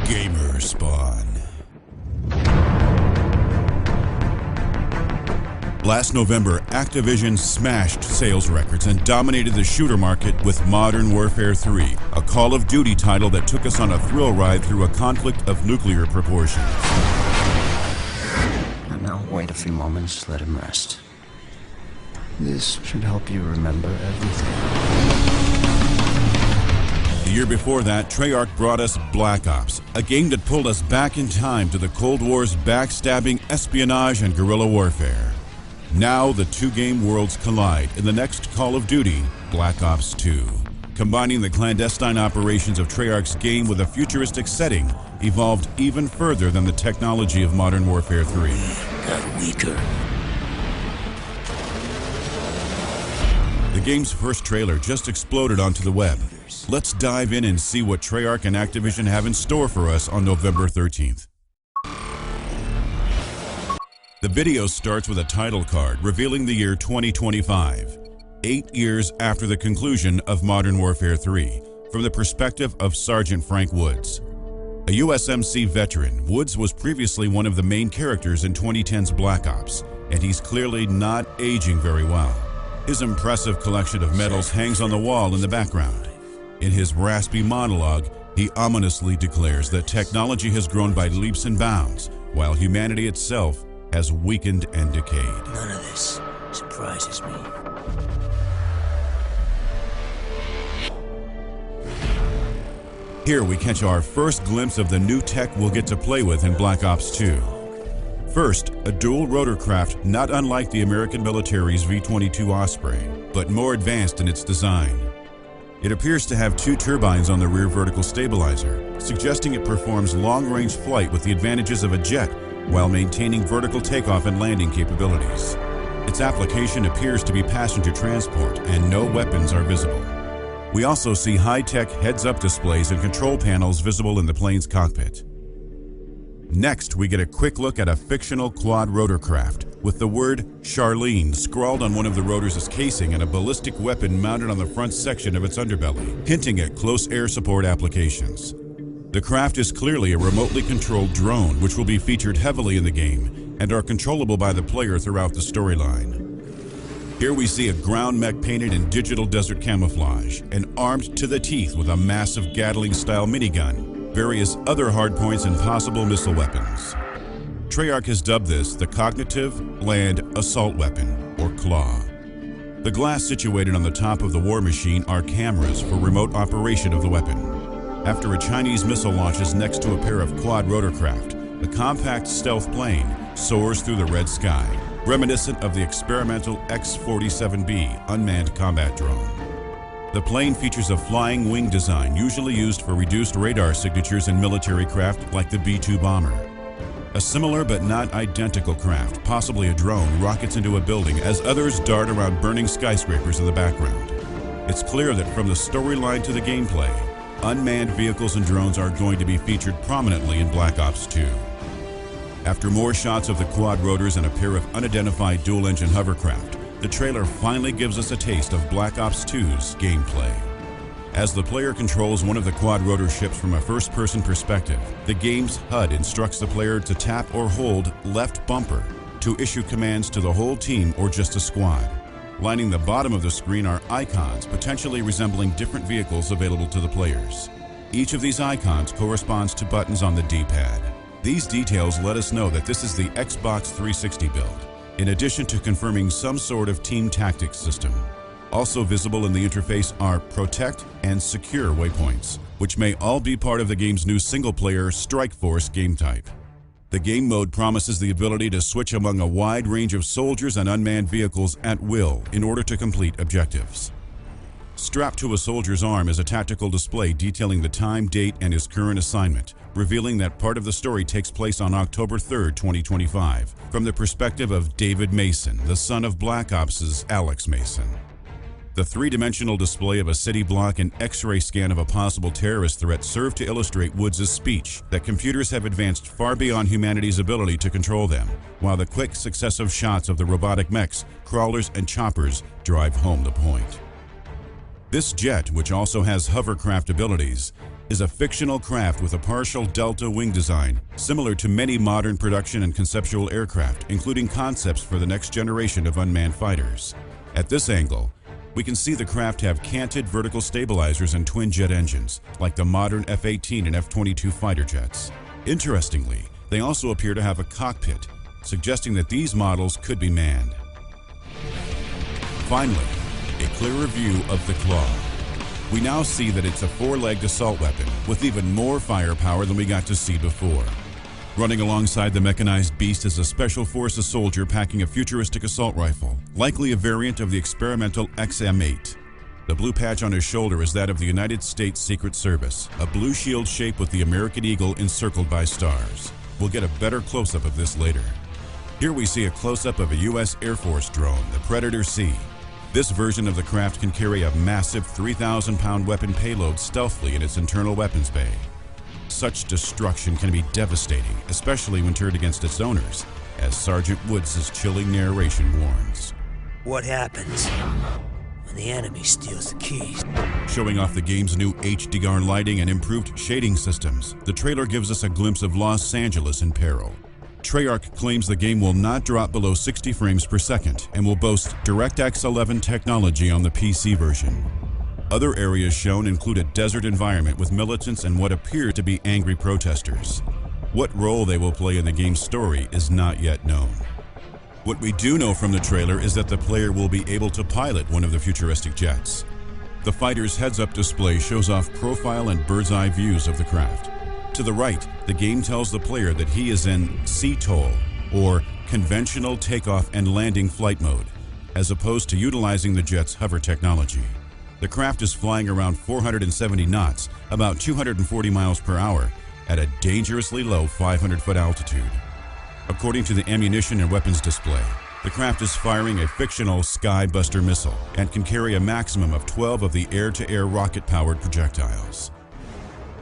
Gamer Spawn. Last November, Activision smashed sales records and dominated the shooter market with Modern Warfare 3, a Call of Duty title that took us on a thrill ride through a conflict of nuclear proportions. And now wait a few moments, let him rest. This should help you remember everything. The year before that, Treyarch brought us Black Ops, a game that pulled us back in time to the Cold War's backstabbing, espionage, and guerrilla warfare. Now the two game worlds collide in the next Call of Duty, Black Ops 2. Combining the clandestine operations of Treyarch's game with a futuristic setting evolved even further than the technology of Modern Warfare 3. Got weaker. The game's first trailer just exploded onto the web. Let's dive in and see what Treyarch and Activision have in store for us on November 13th. The video starts with a title card revealing the year 2025, 8 years after the conclusion of Modern Warfare 3, from the perspective of Sergeant Frank Woods. A USMC veteran, Woods was previously one of the main characters in 2010's Black Ops, and he's clearly not aging very well. His impressive collection of medals hangs on the wall in the background. In his raspy monologue, he ominously declares that technology has grown by leaps and bounds, while humanity itself has weakened and decayed. None of this surprises me. Here we catch our first glimpse of the new tech we'll get to play with in Black Ops 2. First, a dual rotorcraft not unlike the American military's V-22 Osprey, but more advanced in its design. It appears to have two turbines on the rear vertical stabilizer, suggesting it performs long-range flight with the advantages of a jet while maintaining vertical takeoff and landing capabilities. Its application appears to be passenger transport, and no weapons are visible. We also see high-tech heads-up displays and control panels visible in the plane's cockpit. Next, we get a quick look at a fictional quad rotorcraft with the word Charlene scrawled on one of the rotor's casing and a ballistic weapon mounted on the front section of its underbelly, hinting at close air support applications. The craft is clearly a remotely controlled drone, which will be featured heavily in the game and are controllable by the player throughout the storyline. Here we see a ground mech painted in digital desert camouflage and armed to the teeth with a massive Gatling-style minigun, various other hardpoints, and possible missile weapons. Treyarch has dubbed this the Cognitive Land Assault Weapon, or CLAW. The glass situated on the top of the war machine are cameras for remote operation of the weapon. After a Chinese missile launches next to a pair of quad rotorcraft, the compact stealth plane soars through the red sky, reminiscent of the experimental X-47B unmanned combat drone. The plane features a flying wing design usually used for reduced radar signatures in military craft like the B-2 bomber. A similar but not identical craft, possibly a drone, rockets into a building as others dart around burning skyscrapers in the background. It's clear that from the storyline to the gameplay, unmanned vehicles and drones are going to be featured prominently in Black Ops 2. After more shots of the quad rotors and a pair of unidentified dual-engine hovercraft, the trailer finally gives us a taste of Black Ops 2's gameplay. As the player controls one of the quad rotor ships from a first-person perspective, the game's HUD instructs the player to tap or hold left bumper to issue commands to the whole team or just a squad. Lining the bottom of the screen are icons potentially resembling different vehicles available to the players. Each of these icons corresponds to buttons on the D-pad. These details let us know that this is the Xbox 360 build, in addition to confirming some sort of team tactics system. Also visible in the interface are Protect and Secure waypoints, which may all be part of the game's new single-player Strike Force game type. The game mode promises the ability to switch among a wide range of soldiers and unmanned vehicles at will in order to complete objectives. Strapped to a soldier's arm is a tactical display detailing the time, date, and his current assignment, revealing that part of the story takes place on October 3, 2025, from the perspective of David Mason, the son of Black Ops' Alex Mason. The three-dimensional display of a city block and X-ray scan of a possible terrorist threat serve to illustrate Woods' speech that computers have advanced far beyond humanity's ability to control them, while the quick successive shots of the robotic mechs, crawlers, and choppers drive home the point. This jet, which also has hovercraft abilities, is a fictional craft with a partial delta wing design, similar to many modern production and conceptual aircraft, including concepts for the next generation of unmanned fighters. At this angle, we can see the craft have canted vertical stabilizers and twin-jet engines, like the modern F-18 and F-22 fighter jets. Interestingly, they also appear to have a cockpit, suggesting that these models could be manned. Finally, a clearer view of the Claw. We now see that it's a four-legged assault weapon with even more firepower than we got to see before. Running alongside the mechanized beast is a Special Forces soldier packing a futuristic assault rifle, likely a variant of the experimental XM8. The blue patch on his shoulder is that of the United States Secret Service, a blue shield shape with the American eagle encircled by stars. We'll get a better close-up of this later. Here we see a close-up of a U.S. Air Force drone, the Predator C. This version of the craft can carry a massive 3,000-pound weapon payload stealthily in its internal weapons bay. Such destruction can be devastating, especially when turned against its owners, as Sergeant Woods' chilling narration warns. What happens when the enemy steals the keys? Showing off the game's new HDR lighting and improved shading systems, the trailer gives us a glimpse of Los Angeles in peril. Treyarch claims the game will not drop below 60 frames per second and will boast DirectX 11 technology on the PC version. Other areas shown include a desert environment with militants and what appear to be angry protesters. What role they will play in the game's story is not yet known. What we do know from the trailer is that the player will be able to pilot one of the futuristic jets. The fighter's heads-up display shows off profile and bird's-eye views of the craft. To the right, the game tells the player that he is in CTOL, or Conventional Takeoff and Landing Flight Mode, as opposed to utilizing the jet's hover technology. The craft is flying around 470 knots, about 240 miles per hour, at a dangerously low 500-foot altitude. According to the ammunition and weapons display, the craft is firing a fictional Skybuster missile and can carry a maximum of 12 of the air-to-air rocket-powered projectiles.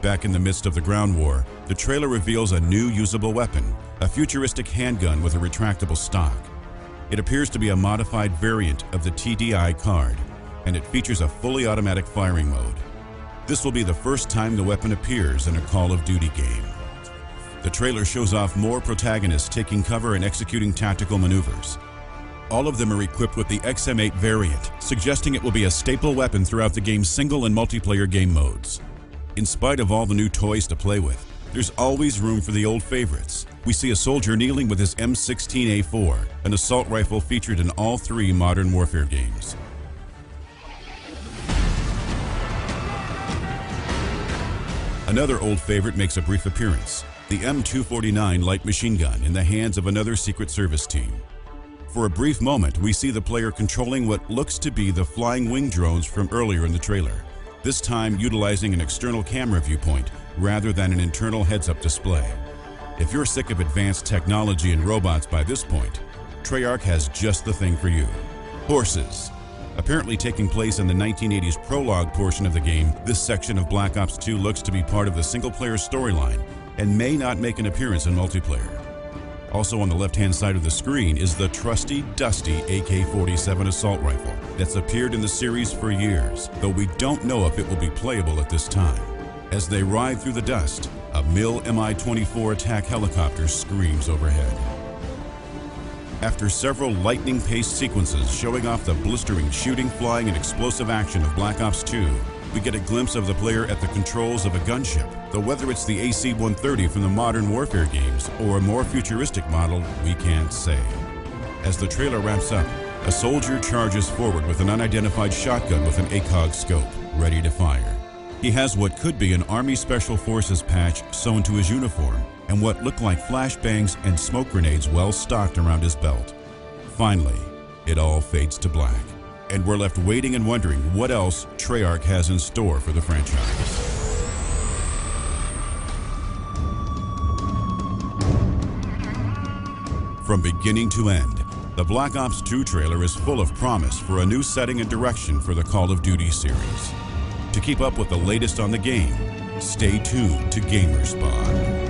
Back in the midst of the ground war, the trailer reveals a new usable weapon, a futuristic handgun with a retractable stock. It appears to be a modified variant of the TDI card, and it features a fully automatic firing mode. This will be the first time the weapon appears in a Call of Duty game. The trailer shows off more protagonists taking cover and executing tactical maneuvers. All of them are equipped with the XM8 variant, suggesting it will be a staple weapon throughout the game's single and multiplayer game modes. In spite of all the new toys to play with, there's always room for the old favorites. We see a soldier kneeling with his M16A4, an assault rifle featured in all three Modern Warfare games. Another old favorite makes a brief appearance, the M249 light machine gun in the hands of another Secret Service team. For a brief moment, we see the player controlling what looks to be the flying wing drones from earlier in the trailer, this time utilizing an external camera viewpoint rather than an internal heads-up display. If you're sick of advanced technology and robots by this point, Treyarch has just the thing for you. Horses. Apparently taking place in the 1980s prologue portion of the game, this section of Black Ops 2 looks to be part of the single-player storyline and may not make an appearance in multiplayer. Also on the left-hand side of the screen is the trusty, dusty AK-47 assault rifle that's appeared in the series for years, though we don't know if it will be playable at this time. As they ride through the dust, a Mi-24 attack helicopter screams overhead. After several lightning-paced sequences showing off the blistering shooting, flying, and explosive action of Black Ops 2, we get a glimpse of the player at the controls of a gunship, though whether it's the AC-130 from the Modern Warfare games or a more futuristic model, we can't say. As the trailer wraps up, a soldier charges forward with an unidentified shotgun with an ACOG scope, ready to fire. He has what could be an Army Special Forces patch sewn to his uniform, and what look like flashbangs and smoke grenades well stocked around his belt. Finally, it all fades to black, and we're left waiting and wondering what else Treyarch has in store for the franchise. From beginning to end, the Black Ops 2 trailer is full of promise for a new setting and direction for the Call of Duty series. To keep up with the latest on the game, stay tuned to GamerSpawn.